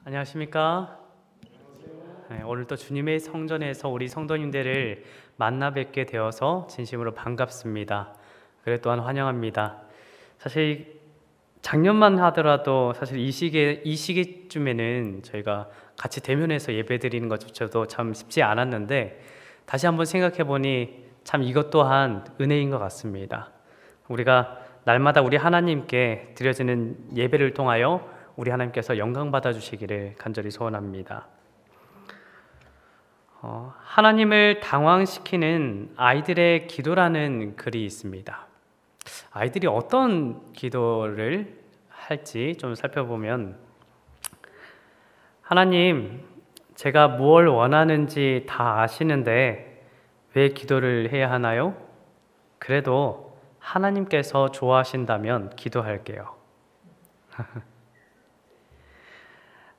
안녕하십니까? 네, 오늘 또 주님의 성전에서 우리 성도님들을 만나 뵙게 되어서 진심으로 반갑습니다. 그래 또한 환영합니다. 사실 작년만 하더라도 사실 이 시기쯤에는 저희가 같이 대면해서 예배드리는 것조차도 참 쉽지 않았는데 다시 한번 생각해 보니 참 이것 또한 은혜인 것 같습니다. 우리가 날마다 우리 하나님께 드려지는 예배를 통하여 우리 하나님께서 영광 받아주시기를 간절히 소원합니다. 하나님을 당황시키는 아이들의 기도라는 글이 있습니다. 아이들이 어떤 기도를 할지 좀 살펴보면, 하나님, 제가 무엇을 원하는지 다 아시는데 왜 기도를 해야 하나요? 그래도 하나님께서 좋아하신다면 기도할게요.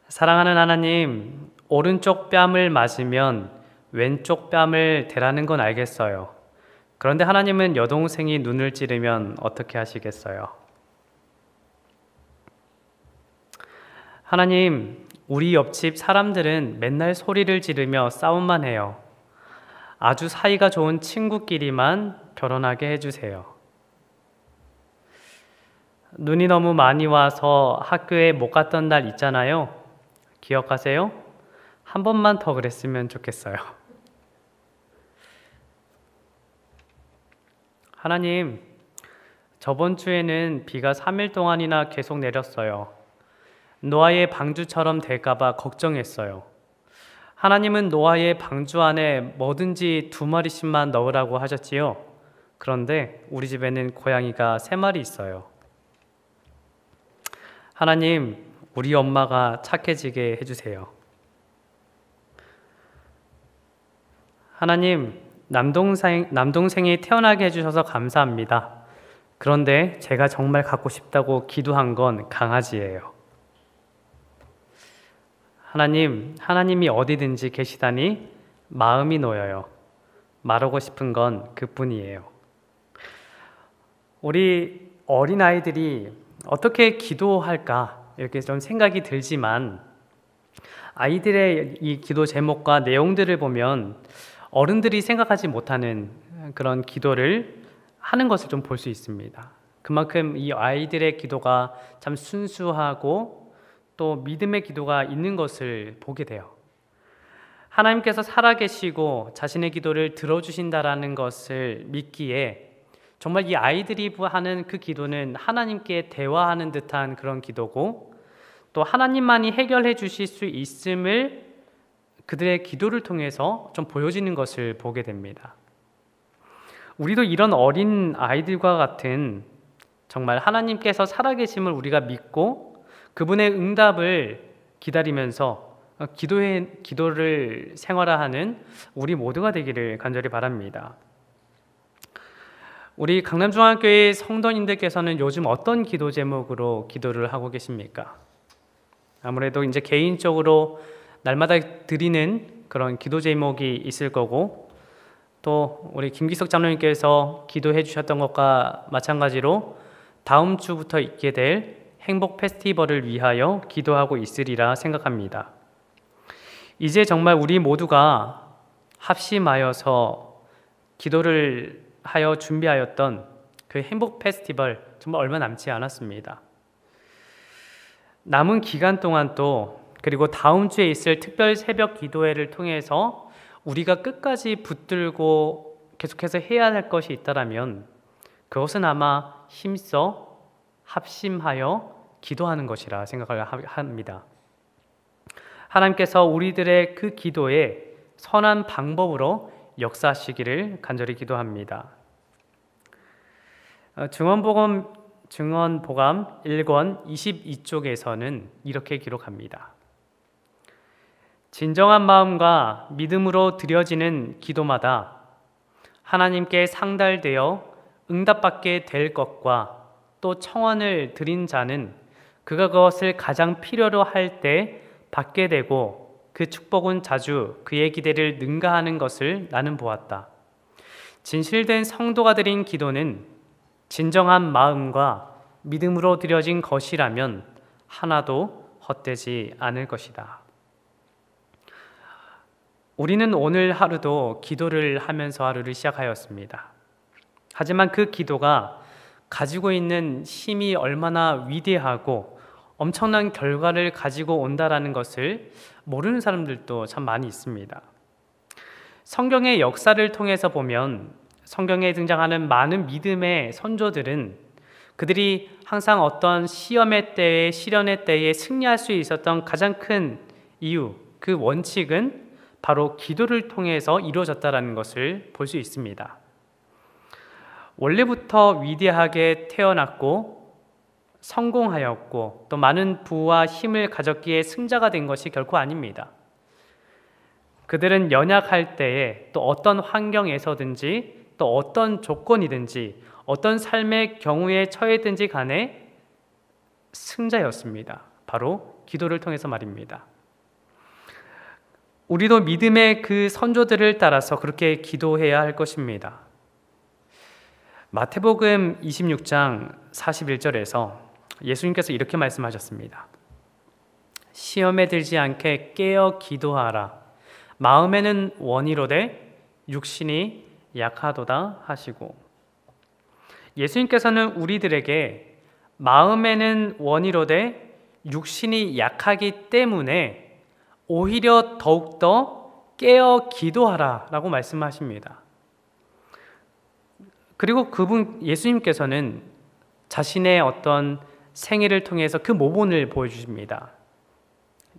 사랑하는 하나님, 오른쪽 뺨을 맞으면 왼쪽 뺨을 대라는 건 알겠어요. 그런데 하나님은 여동생이 눈을 찌르면 어떻게 하시겠어요? 하나님, 우리 옆집 사람들은 맨날 소리를 지르며 싸움만 해요. 아주 사이가 좋은 친구끼리만 결혼하게 해주세요. 눈이 너무 많이 와서 학교에 못 갔던 날 있잖아요. 기억하세요? 한 번만 더 그랬으면 좋겠어요. 하나님, 저번 주에는 비가 3일 동안이나 계속 내렸어요. 노아의 방주처럼 될까봐 걱정했어요. 하나님은 노아의 방주 안에 뭐든지 2마리씩만 넣으라고 하셨지요. 그런데 우리 집에는 고양이가 3마리 있어요. 하나님, 우리 엄마가 착해지게 해주세요. 하나님, 남동생이 태어나게 해주셔서 감사합니다. 그런데 제가 정말 갖고 싶다고 기도한 건 강아지예요. 하나님, 하나님이 어디든지 계시다니 마음이 놓여요. 말하고 싶은 건 그뿐이에요. 우리 어린아이들이 어떻게 기도할까? 이렇게 좀 생각이 들지만 아이들의 이 기도 제목과 내용들을 보면 어른들이 생각하지 못하는 그런 기도를 하는 것을 좀 볼 수 있습니다. 그만큼 이 아이들의 기도가 참 순수하고 또 믿음의 기도가 있는 것을 보게 돼요. 하나님께서 살아계시고 자신의 기도를 들어주신다라는 것을 믿기에 정말 이 아이들이 하는 그 기도는 하나님께 대화하는 듯한 그런 기도고, 또 하나님만이 해결해 주실 수 있음을 그들의 기도를 통해서 좀 보여지는 것을 보게 됩니다. 우리도 이런 어린 아이들과 같은 정말 하나님께서 살아계심을 우리가 믿고 그분의 응답을 기다리면서 기도를 생활화하는 우리 모두가 되기를 간절히 바랍니다. 우리 강남중앙교회 성도님들께서는 요즘 어떤 기도 제목으로 기도를 하고 계십니까? 아무래도 이제 개인적으로 날마다 드리는 그런 기도 제목이 있을 거고, 또 우리 김기석 장로님께서 기도해 주셨던 것과 마찬가지로 다음 주부터 있게 될 행복 페스티벌을 위하여 기도하고 있으리라 생각합니다. 이제 정말 우리 모두가 합심하여서 기도를 하여 준비하였던 그 행복 페스티벌 정말 얼마 남지 않았습니다. 남은 기간 동안 또 그리고 다음 주에 있을 특별 새벽 기도회를 통해서 우리가 끝까지 붙들고 계속해서 해야 할 것이 있다면 그것은 아마 힘써 합심하여 기도하는 것이라 생각을 합니다. 하나님께서 우리들의 그 기도에 선한 방법으로 역사하시기를 간절히 기도합니다. 증언보감 1권 22쪽에서는 이렇게 기록합니다. 진정한 마음과 믿음으로 드려지는 기도마다 하나님께 상달되어 응답받게 될 것과 또 청원을 드린 자는 그가 그것을 가장 필요로 할 때 받게 되고 그 축복은 자주 그의 기대를 능가하는 것을 나는 보았다. 진실된 성도가 드린 기도는 진정한 마음과 믿음으로 드려진 것이라면 하나도 헛되지 않을 것이다. 우리는 오늘 하루도 기도를 하면서 하루를 시작하였습니다. 하지만 그 기도가 가지고 있는 힘이 얼마나 위대하고 엄청난 결과를 가지고 온다라는 것을 모르는 사람들도 참 많이 있습니다. 성경의 역사를 통해서 보면 성경에 등장하는 많은 믿음의 선조들은 그들이 항상 어떤 시험의 때에, 시련의 때에 승리할 수 있었던 가장 큰 이유, 그 원칙은 바로 기도를 통해서 이루어졌다는 것을 볼 수 있습니다. 원래부터 위대하게 태어났고 성공하였고 또 많은 부와 힘을 가졌기에 승자가 된 것이 결코 아닙니다. 그들은 연약할 때에 또 어떤 환경에서든지 또 어떤 조건이든지 어떤 삶의 경우에 처해든지 간에 승자였습니다. 바로 기도를 통해서 말입니다. 우리도 믿음의 그 선조들을 따라서 그렇게 기도해야 할 것입니다. 마태복음 26장 41절에서 예수님께서 이렇게 말씀하셨습니다. 시험에 들지 않게 깨어 기도하라. 마음에는 원이로되 육신이 약하도다 하시고, 예수님께서는 우리들에게 마음에는 원이로되 육신이 약하기 때문에 오히려 더욱더 깨어 기도하라 라고 말씀하십니다. 그리고 예수님께서는 자신의 어떤 생애를 통해서 그 모본을 보여주십니다.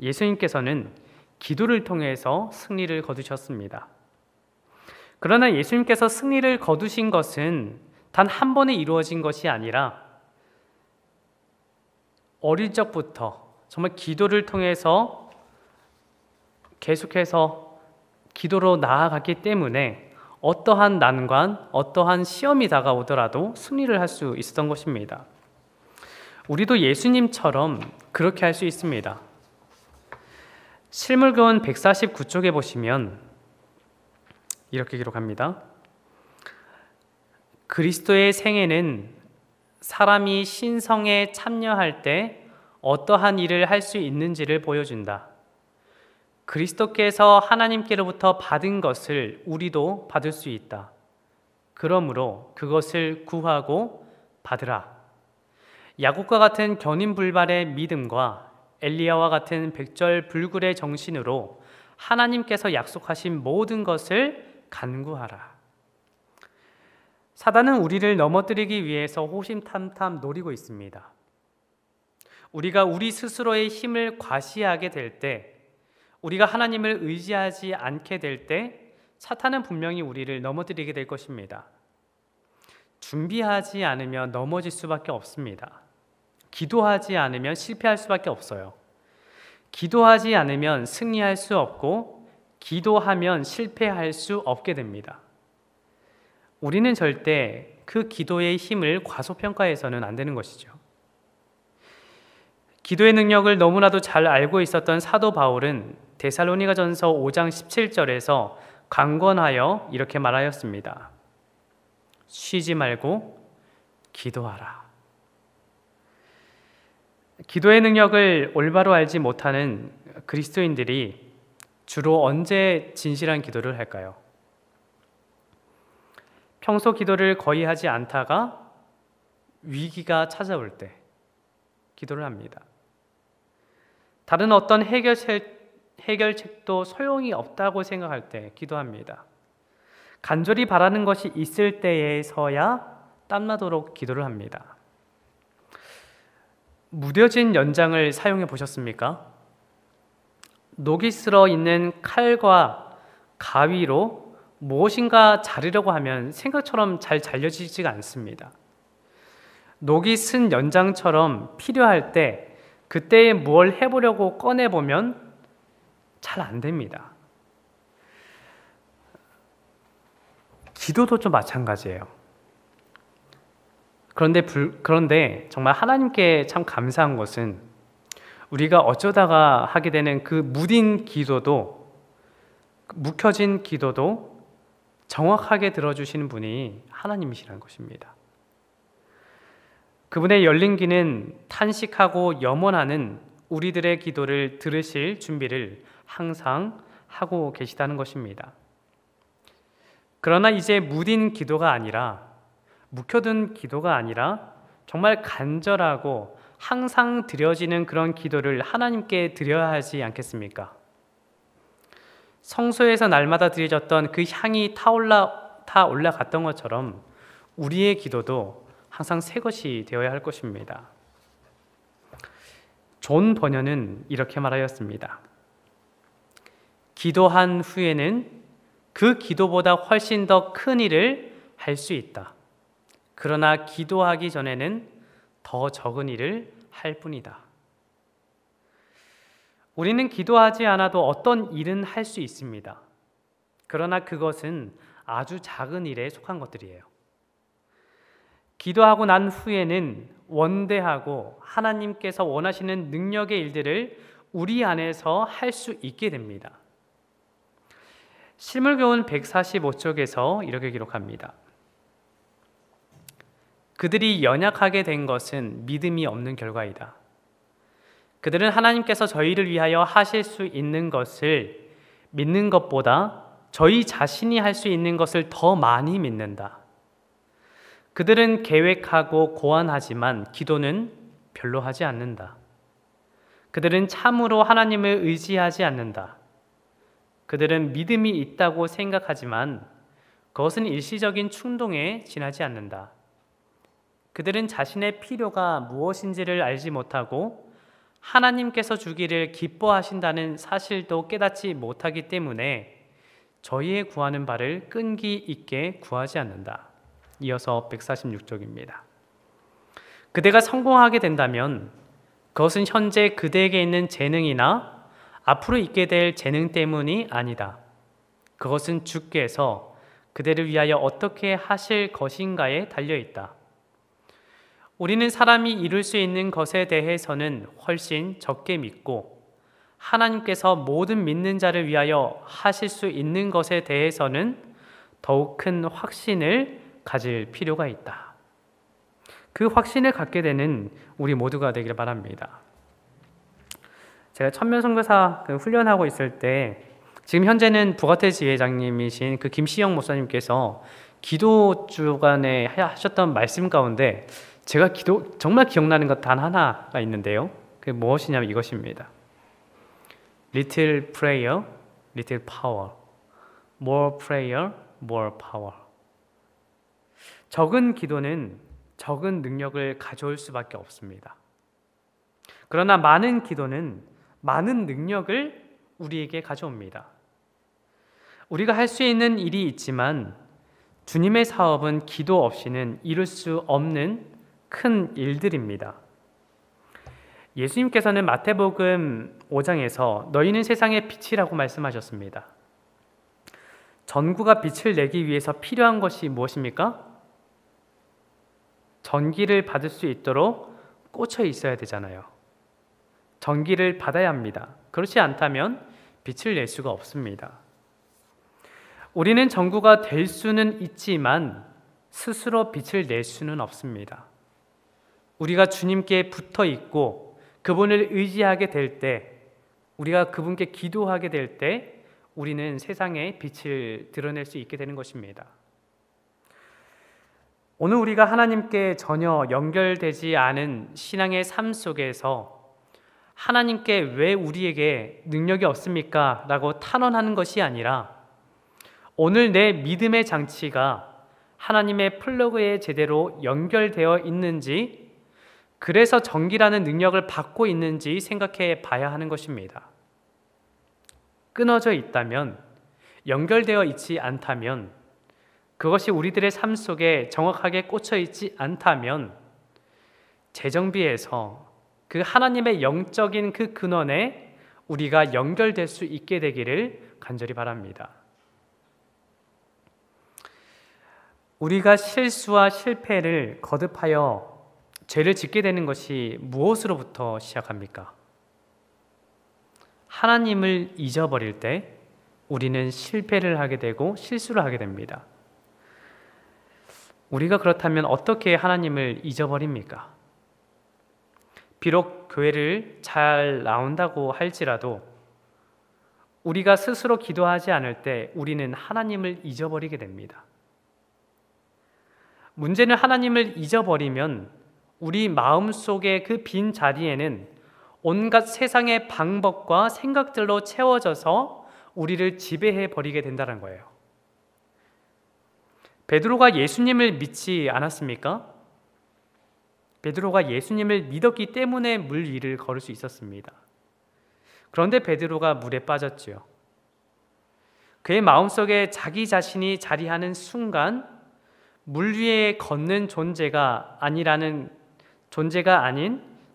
예수님께서는 기도를 통해서 승리를 거두셨습니다. 그러나 예수님께서 승리를 거두신 것은 단 한 번에 이루어진 것이 아니라 어릴 적부터 정말 기도를 통해서 계속해서 기도로 나아갔기 때문에 어떠한 난관, 어떠한 시험이 다가오더라도 승리를 할 수 있었던 것입니다. 우리도 예수님처럼 그렇게 할 수 있습니다. 실물교훈 149쪽에 보시면 이렇게 기록합니다. 그리스도의 생애는 사람이 신성에 참여할 때 어떠한 일을 할 수 있는지를 보여준다. 그리스도께서 하나님께로부터 받은 것을 우리도 받을 수 있다. 그러므로 그것을 구하고 받으라. 야곱과 같은 견인불발의 믿음과 엘리야와 같은 백절불굴의 정신으로 하나님께서 약속하신 모든 것을 간구하라. 사단은 우리를 넘어뜨리기 위해서 호심탐탐 노리고 있습니다. 우리가 우리 스스로의 힘을 과시하게 될 때, 우리가 하나님을 의지하지 않게 될 때 사탄은 분명히 우리를 넘어뜨리게 될 것입니다. 준비하지 않으면 넘어질 수밖에 없습니다. 기도하지 않으면 실패할 수밖에 없어요. 기도하지 않으면 승리할 수 없고 기도하면 실패할 수 없게 됩니다. 우리는 절대 그 기도의 힘을 과소평가해서는 안 되는 것이죠. 기도의 능력을 너무나도 잘 알고 있었던 사도 바울은 데살로니가전서 5장 17절에서 강권하여 이렇게 말하였습니다. 쉬지 말고 기도하라. 기도의 능력을 올바로 알지 못하는 그리스도인들이 주로 언제 진실한 기도를 할까요? 평소 기도를 거의 하지 않다가 위기가 찾아올 때 기도를 합니다. 다른 어떤 해결책도 소용이 없다고 생각할 때 기도합니다. 간절히 바라는 것이 있을 때에서야 땀나도록 기도를 합니다. 무뎌진 연장을 사용해 보셨습니까? 녹이 슬어 있는 칼과 가위로 무엇인가 자르려고 하면 생각처럼 잘 잘려지지가 않습니다. 녹이 쓴 연장처럼 필요할 때 그때에 뭘 해보려고 꺼내보면 잘 안 됩니다. 기도도 좀 마찬가지예요. 그런데 정말 하나님께 참 감사한 것은 우리가 어쩌다가 하게 되는 그 무딘 기도도, 묵혀진 기도도 정확하게 들어주시는 분이 하나님이시라는 것입니다. 그분의 열린 귀는 탄식하고 염원하는 우리들의 기도를 들으실 준비를 항상 하고 계시다는 것입니다. 그러나 이제 무딘 기도가 아니라, 묵혀둔 기도가 아니라 정말 간절하고 항상 드려지는 그런 기도를 하나님께 드려야 하지 않겠습니까? 성소에서 날마다 드려졌던 그 향이 타 올라갔던 것처럼 우리의 기도도 항상 새 것이 되어야 할 것입니다. 존 버녀는 이렇게 말하였습니다. 기도한 후에는 그 기도보다 훨씬 더 큰 일을 할 수 있다. 그러나 기도하기 전에는 더 적은 일을 할 뿐이다. 우리는 기도하지 않아도 어떤 일은 할 수 있습니다. 그러나 그것은 아주 작은 일에 속한 것들이에요. 기도하고 난 후에는 원대하고 하나님께서 원하시는 능력의 일들을 우리 안에서 할 수 있게 됩니다. 실물교훈 145쪽에서 이렇게 기록합니다. 그들이 연약하게 된 것은 믿음이 없는 결과이다. 그들은 하나님께서 저희를 위하여 하실 수 있는 것을 믿는 것보다 저희 자신이 할 수 있는 것을 더 많이 믿는다. 그들은 계획하고 고안하지만 기도는 별로 하지 않는다. 그들은 참으로 하나님을 의지하지 않는다. 그들은 믿음이 있다고 생각하지만 그것은 일시적인 충동에 지나지 않는다. 그들은 자신의 필요가 무엇인지를 알지 못하고 하나님께서 주기를 기뻐하신다는 사실도 깨닫지 못하기 때문에 저희의 구하는 바를 끈기 있게 구하지 않는다. 이어서 146쪽입니다. 그대가 성공하게 된다면 그것은 현재 그대에게 있는 재능이나 앞으로 있게 될 재능 때문이 아니다. 그것은 주께서 그대를 위하여 어떻게 하실 것인가에 달려있다. 우리는 사람이 이룰 수 있는 것에 대해서는 훨씬 적게 믿고 하나님께서 모든 믿는 자를 위하여 하실 수 있는 것에 대해서는 더욱 큰 확신을 가질 필요가 있다. 그 확신을 갖게 되는 우리 모두가 되기를 바랍니다. 제가 천면선교사 훈련하고 있을 때 지금 현재는 부가태 지회장님이신 그 김시영 목사님께서 기도 주간에 하셨던 말씀 가운데 제가 정말 기억나는 것 단 하나가 있는데요. 그게 무엇이냐면 이것입니다. Little prayer, little power. More prayer, more power. 적은 기도는 적은 능력을 가져올 수밖에 없습니다. 그러나 많은 기도는 많은 능력을 우리에게 가져옵니다. 우리가 할 수 있는 일이 있지만 주님의 사업은 기도 없이는 이룰 수 없는 큰 일들입니다. 예수님께서는 마태복음 5장에서 너희는 세상의 빛이라고 말씀하셨습니다. 전구가 빛을 내기 위해서 필요한 것이 무엇입니까? 전기를 받을 수 있도록 꽂혀 있어야 되잖아요. 전기를 받아야 합니다. 그렇지 않다면 빛을 낼 수가 없습니다. 우리는 전구가 될 수는 있지만 스스로 빛을 낼 수는 없습니다. 우리가 주님께 붙어 있고 그분을 의지하게 될 때, 우리가 그분께 기도하게 될 때 우리는 세상에 빛을 드러낼 수 있게 되는 것입니다. 오늘 우리가 하나님께 전혀 연결되지 않은 신앙의 삶 속에서 하나님께 왜 우리에게 능력이 없습니까? 라고 탄원하는 것이 아니라 오늘 내 믿음의 장치가 하나님의 플러그에 제대로 연결되어 있는지, 그래서 전기라는 능력을 받고 있는지 생각해 봐야 하는 것입니다. 끊어져 있다면, 연결되어 있지 않다면, 그것이 우리들의 삶 속에 정확하게 꽂혀 있지 않다면 재정비해서 그 하나님의 영적인 그 근원에 우리가 연결될 수 있게 되기를 간절히 바랍니다. 우리가 실수와 실패를 거듭하여 죄를 짓게 되는 것이 무엇으로부터 시작합니까? 하나님을 잊어버릴 때 우리는 실패를 하게 되고 실수를 하게 됩니다. 우리가 그렇다면 어떻게 하나님을 잊어버립니까? 비록 교회를 잘 나온다고 할지라도 우리가 스스로 기도하지 않을 때 우리는 하나님을 잊어버리게 됩니다. 문제는 하나님을 잊어버리면 우리 마음속의 그 빈 자리에는 온갖 세상의 방법과 생각들로 채워져서 우리를 지배해 버리게 된다는 거예요. 베드로가 예수님을 믿지 않았습니까? 베드로가 예수님을 믿었기 때문에 물 위를 걸을 수 있었습니다. 그런데 베드로가 물에 빠졌지요. 그의 마음속에 자기 자신이 자리하는 순간 물 위에 걷는 존재가 아닌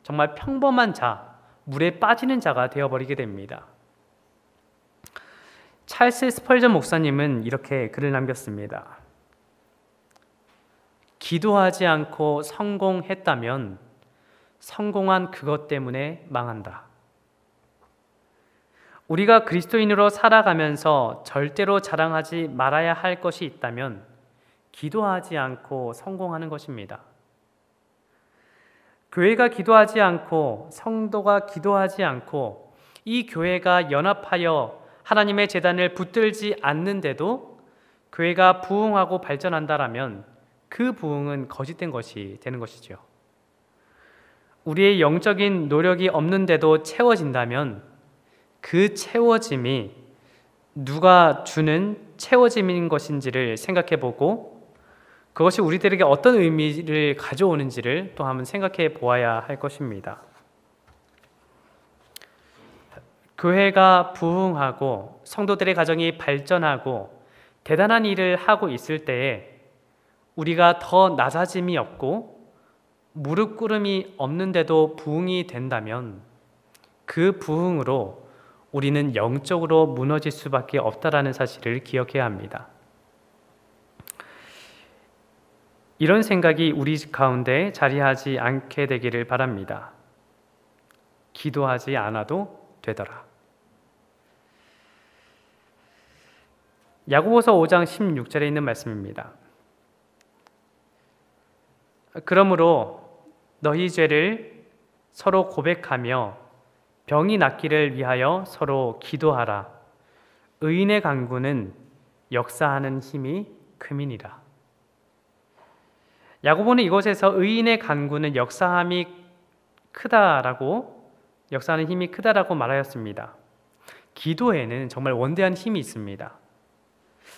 정말 평범한 자, 물에 빠지는 자가 되어버리게 됩니다. 찰스 스펄전 목사님은 이렇게 글을 남겼습니다. 기도하지 않고 성공했다면 성공한 그것 때문에 망한다. 우리가 그리스도인으로 살아가면서 절대로 자랑하지 말아야 할 것이 있다면 기도하지 않고 성공하는 것입니다. 교회가 기도하지 않고 성도가 기도하지 않고 이 교회가 연합하여 하나님의 제단을 붙들지 않는데도 교회가 부흥하고 발전한다라면 그 부흥은 거짓된 것이 되는 것이죠. 우리의 영적인 노력이 없는데도 채워진다면 그 채워짐이 누가 주는 채워짐인 것인지를 생각해보고 그것이 우리들에게 어떤 의미를 가져오는지를 또 한번 생각해 보아야 할 것입니다. 교회가 부흥하고 성도들의 가정이 발전하고 대단한 일을 하고 있을 때에 우리가 더 낮아짐이 없고 무릎 꿇음이 없는데도 부흥이 된다면 그 부흥으로 우리는 영적으로 무너질 수밖에 없다라는 사실을 기억해야 합니다. 이런 생각이 우리 가운데 자리하지 않게 되기를 바랍니다. 기도하지 않아도 되더라. 야고보서 5장 16절에 있는 말씀입니다. 그러므로 너희 죄를 서로 고백하며 병이 낫기를 위하여 서로 기도하라. 의인의 간구는 역사하는 힘이 큼이니라. 야고보는 이곳에서 의인의 간구는 역사하는 힘이 크다라고 말하였습니다. 기도에는 정말 원대한 힘이 있습니다.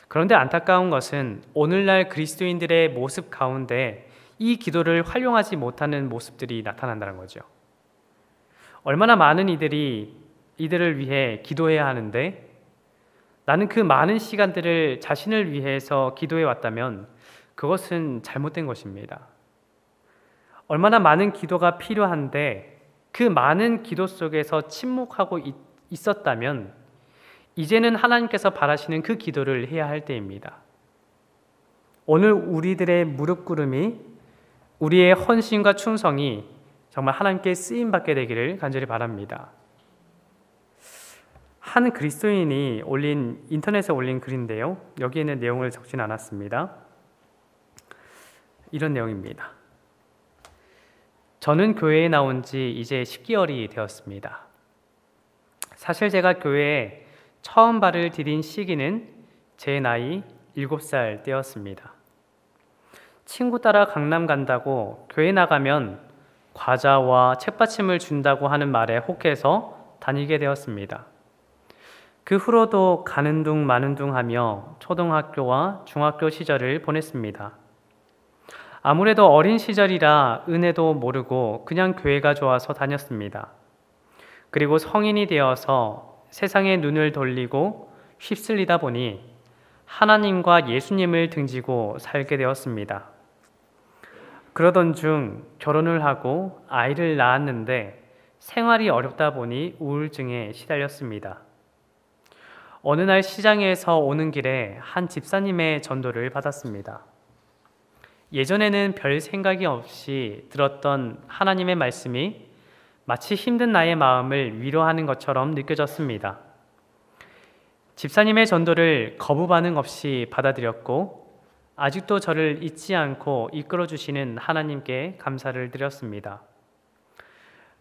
그런데 안타까운 것은 오늘날 그리스도인들의 모습 가운데 이 기도를 활용하지 못하는 모습들이 나타난다는 거죠. 얼마나 많은 이들을 위해 기도해야 하는데 나는 그 많은 시간들을 자신을 위해서 기도해 왔다면 그것은 잘못된 것입니다. 얼마나 많은 기도가 필요한데 그 많은 기도 속에서 침묵하고 있었다면 이제는 하나님께서 바라시는 그 기도를 해야 할 때입니다. 오늘 우리들의 무릎 꿇음이 우리의 헌신과 충성이 정말 하나님께 쓰임받게 되기를 간절히 바랍니다. 한 그리스도인이 인터넷에 올린 글인데요. 여기에는 내용을 적진 않았습니다. 이런 내용입니다. 저는 교회에 나온 지 이제 10개월이 되었습니다. 사실 제가 교회에 처음 발을 디딘 시기는 제 나이 7살 때였습니다. 친구 따라 강남 간다고 교회 나가면 과자와 책받침을 준다고 하는 말에 혹해서 다니게 되었습니다. 그 후로도 가는 둥 마는 둥 하며 초등학교와 중학교 시절을 보냈습니다. 아무래도 어린 시절이라 은혜도 모르고 그냥 교회가 좋아서 다녔습니다. 그리고 성인이 되어서 세상에 눈을 돌리고 휩쓸리다 보니 하나님과 예수님을 등지고 살게 되었습니다. 그러던 중 결혼을 하고 아이를 낳았는데 생활이 어렵다 보니 우울증에 시달렸습니다. 어느 날 시장에서 오는 길에 한 집사님의 전도를 받았습니다. 예전에는 별 생각이 없이 들었던 하나님의 말씀이 마치 힘든 나의 마음을 위로하는 것처럼 느껴졌습니다. 집사님의 전도를 거부 반응 없이 받아들였고 아직도 저를 잊지 않고 이끌어 주시는 하나님께 감사를 드렸습니다.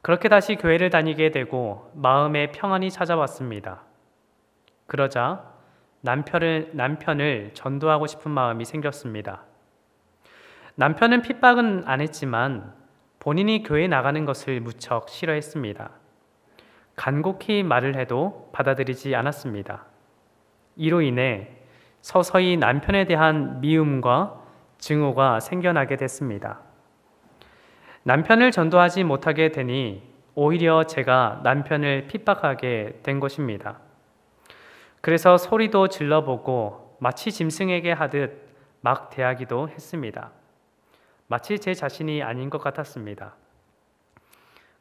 그렇게 다시 교회를 다니게 되고 마음에 평안이 찾아왔습니다. 그러자 남편을 전도하고 싶은 마음이 생겼습니다. 남편은 핍박은 안 했지만 본인이 교회에 나가는 것을 무척 싫어했습니다. 간곡히 말을 해도 받아들이지 않았습니다. 이로 인해 서서히 남편에 대한 미움과 증오가 생겨나게 됐습니다. 남편을 전도하지 못하게 되니 오히려 제가 남편을 핍박하게 된 것입니다. 그래서 소리도 질러보고 마치 짐승에게 하듯 막 대하기도 했습니다. 마치 제 자신이 아닌 것 같았습니다.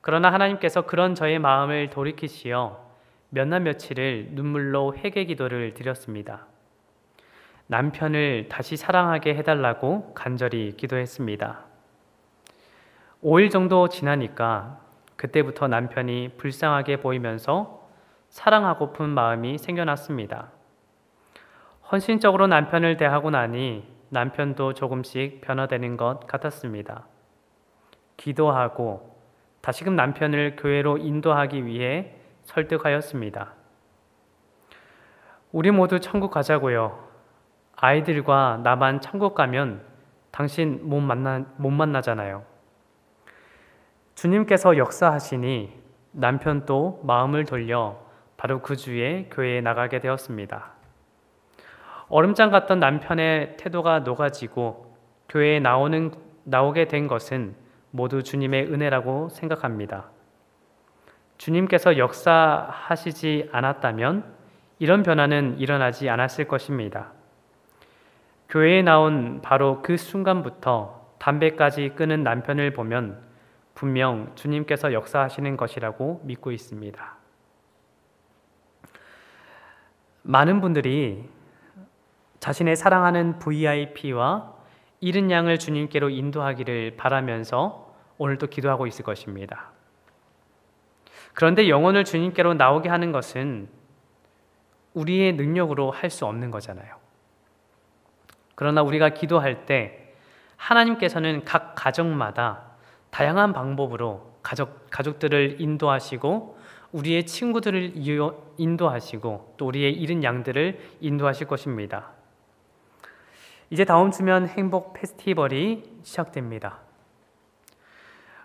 그러나 하나님께서 그런 저의 마음을 돌이키시어 몇 날 며칠을 눈물로 회개 기도를 드렸습니다. 남편을 다시 사랑하게 해달라고 간절히 기도했습니다. 5일 정도 지나니까 그때부터 남편이 불쌍하게 보이면서 사랑하고픈 마음이 생겨났습니다. 헌신적으로 남편을 대하고 나니 남편도 조금씩 변화되는 것 같았습니다. 기도하고 다시금 남편을 교회로 인도하기 위해 설득하였습니다. 우리 모두 천국 가자고요. 아이들과 나만 천국 가면 당신 못 만나잖아요. 주님께서 역사하시니 남편도 마음을 돌려 바로 그 주에 교회에 나가게 되었습니다. 얼음장 같던 남편의 태도가 녹아지고 교회에 나오게 된 것은 모두 주님의 은혜라고 생각합니다. 주님께서 역사하시지 않았다면 이런 변화는 일어나지 않았을 것입니다. 교회에 나온 바로 그 순간부터 담배까지 끊은 남편을 보면 분명 주님께서 역사하시는 것이라고 믿고 있습니다. 많은 분들이 자신의 사랑하는 VIP와 잃은 양을 주님께로 인도하기를 바라면서 오늘도 기도하고 있을 것입니다. 그런데 영혼을 주님께로 나오게 하는 것은 우리의 능력으로 할 수 없는 거잖아요. 그러나 우리가 기도할 때 하나님께서는 각 가정마다 다양한 방법으로 가족들을 인도하시고 우리의 친구들을 인도하시고 또 우리의 잃은 양들을 인도하실 것입니다. 이제 다음 주면 행복 페스티벌이 시작됩니다.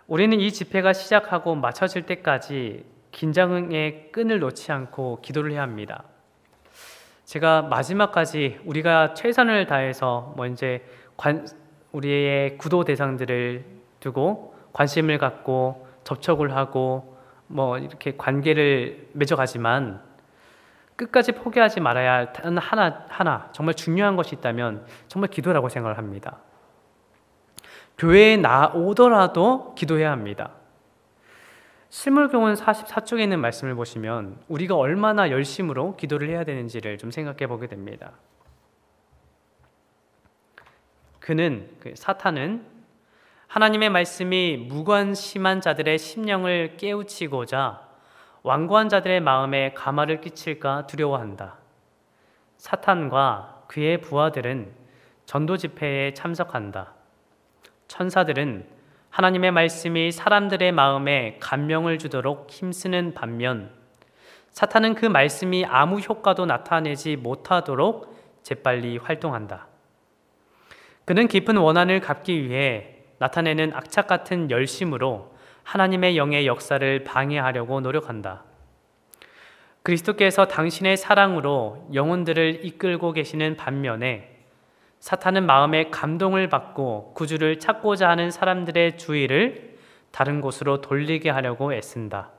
우리는 이 집회가 시작하고 마쳐질 때까지 긴장의 끈을 놓지 않고 기도를 해야 합니다. 제가 마지막까지 우리가 최선을 다해서 우리의 구도 대상들을 두고 관심을 갖고 접촉을 하고 이렇게 관계를 맺어가지만 끝까지 포기하지 말아야 할 하나 정말 중요한 것이 있다면 정말 기도라고 생각을 합니다. 교회에 나오더라도 기도해야 합니다. 실물교훈 44쪽에 있는 말씀을 보시면 우리가 얼마나 열심으로 기도를 해야 되는지를 좀 생각해 보게 됩니다. 사탄은 하나님의 말씀이 무관심한 자들의 심령을 깨우치고자 완고한 자들의 마음에 가마를 끼칠까 두려워한다. 사탄과 그의 부하들은 전도 집회에 참석한다. 천사들은 하나님의 말씀이 사람들의 마음에 감명을 주도록 힘쓰는 반면 사탄은 그 말씀이 아무 효과도 나타내지 못하도록 재빨리 활동한다. 그는 깊은 원한을 갚기 위해 나타내는 악착 같은 열심으로 하나님의 영의 역사를 방해하려고 노력한다. 그리스도께서 당신의 사랑으로 영혼들을 이끌고 계시는 반면에 사탄은 마음에 감동을 받고 구주를 찾고자 하는 사람들의 주의를 다른 곳으로 돌리게 하려고 애쓴다.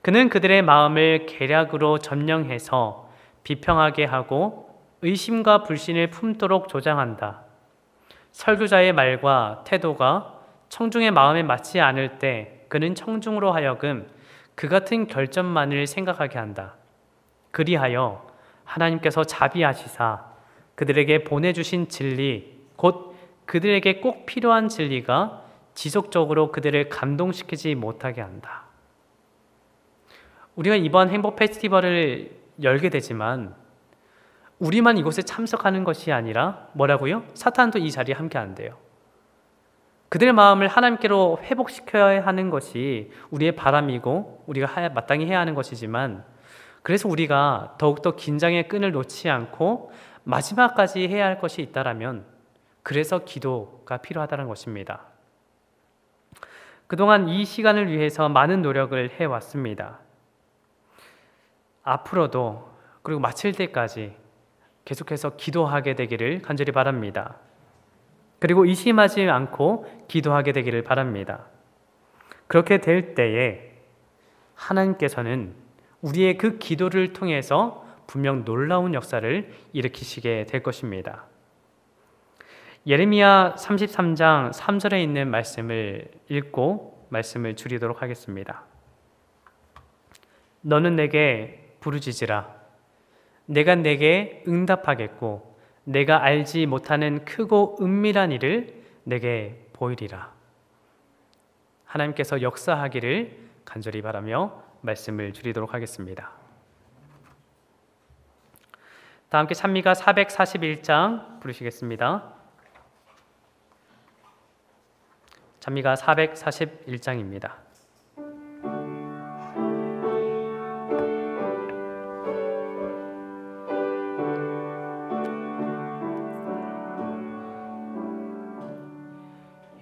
그는 그들의 마음을 계략으로 점령해서 비평하게 하고 의심과 불신을 품도록 조장한다. 설교자의 말과 태도가 청중의 마음에 맞지 않을 때 그는 청중으로 하여금 그 같은 결점만을 생각하게 한다. 그리하여 하나님께서 자비하시사 그들에게 보내주신 진리, 곧 그들에게 꼭 필요한 진리가 지속적으로 그들을 감동시키지 못하게 한다. 우리가 이번 행복 페스티벌을 열게 되지만 우리만 이곳에 참석하는 것이 아니라 뭐라고요? 사탄도 이 자리에 함께 한대요. 그들의 마음을 하나님께로 회복시켜야 하는 것이 우리의 바람이고 우리가 마땅히 해야 하는 것이지만, 그래서 우리가 더욱더 긴장의 끈을 놓지 않고 마지막까지 해야 할 것이 있다라면 그래서 기도가 필요하다는 것입니다. 그동안 이 시간을 위해서 많은 노력을 해왔습니다. 앞으로도 그리고 마칠 때까지 계속해서 기도하게 되기를 간절히 바랍니다. 그리고 의심하지 않고 기도하게 되기를 바랍니다. 그렇게 될 때에 하나님께서는 우리의 그 기도를 통해서 분명 놀라운 역사를 일으키시게 될 것입니다. 예레미야 33장 3절에 있는 말씀을 읽고 말씀을 줄이도록 하겠습니다. 너는 내게 부르짖으라. 내가 내게 응답하겠고 내가 알지 못하는 크고 은밀한 일을 내게 보이리라. 하나님께서 역사하기를 간절히 바라며 말씀을 줄이도록 하겠습니다. 다 함께 찬미가 441장 부르시겠습니다. 찬미가 441장입니다.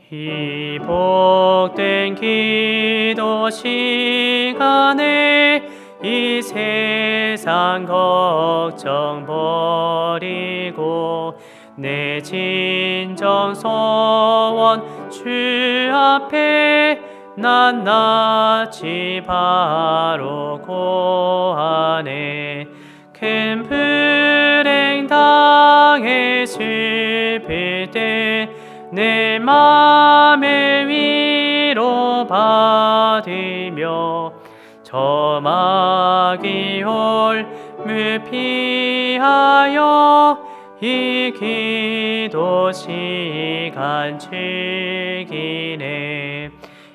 이 복된 기도 시간에 이 세상 걱정 버리고 내 진정 소원 주 앞에 낱낱이 바로 고하네. 큰 불행 당해 슬플 때 내 맘을 위로 받으며 저마귀 홀물 피하여 이 기도 시간 즐기네.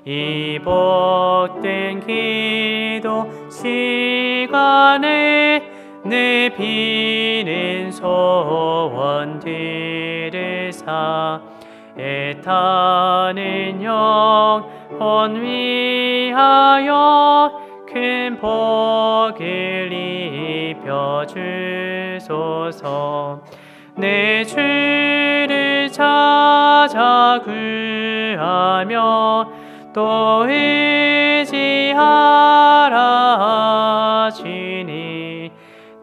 이 복된 기도 시간에 내 비는 소원 들으사 애타는 영혼 위하여 큰 복을 입혀 주소서. 내 주를 찾아 구하며 또 의지하라 하시니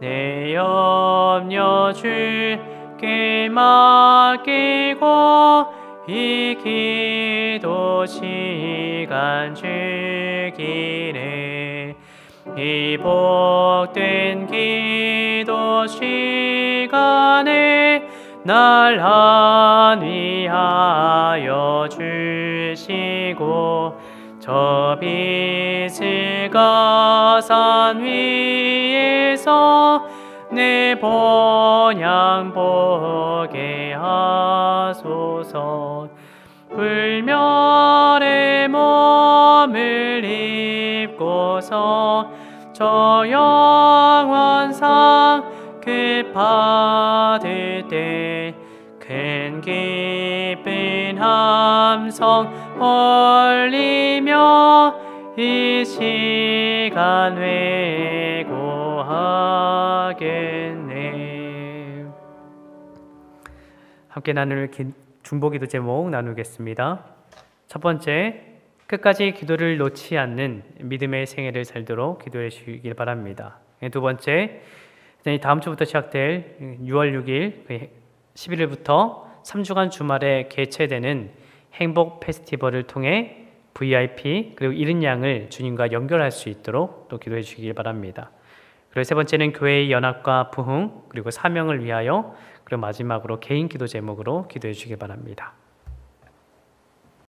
내 염려 주께 맡기고 이 기도 시간 즐기네. 이 복된 기도 시간에 날 안위하여 주시고 저 빛을 가산 위에서 내 본향 보게 하소서. 불멸의 몸을 입고서 저 영원상 그 받을 때 큰 기쁜 함성 올리며 이 시간 회고하겠네. 함께 나눌 중보기도 제목 나누겠습니다. 첫 번째, 끝까지 기도를 놓지 않는 믿음의 생애를 살도록 기도해 주시길 바랍니다. 두 번째, 다음 주부터 시작될 6월 6일 11일부터 3주간 주말에 개최되는 행복 페스티벌을 통해 VIP 그리고 잃은 양을 주님과 연결할 수 있도록 또 기도해 주시길 바랍니다. 그리고 세 번째는 교회의 연합과 부흥 그리고 사명을 위하여, 그리고 마지막으로 개인 기도 제목으로 기도해 주시기 바랍니다.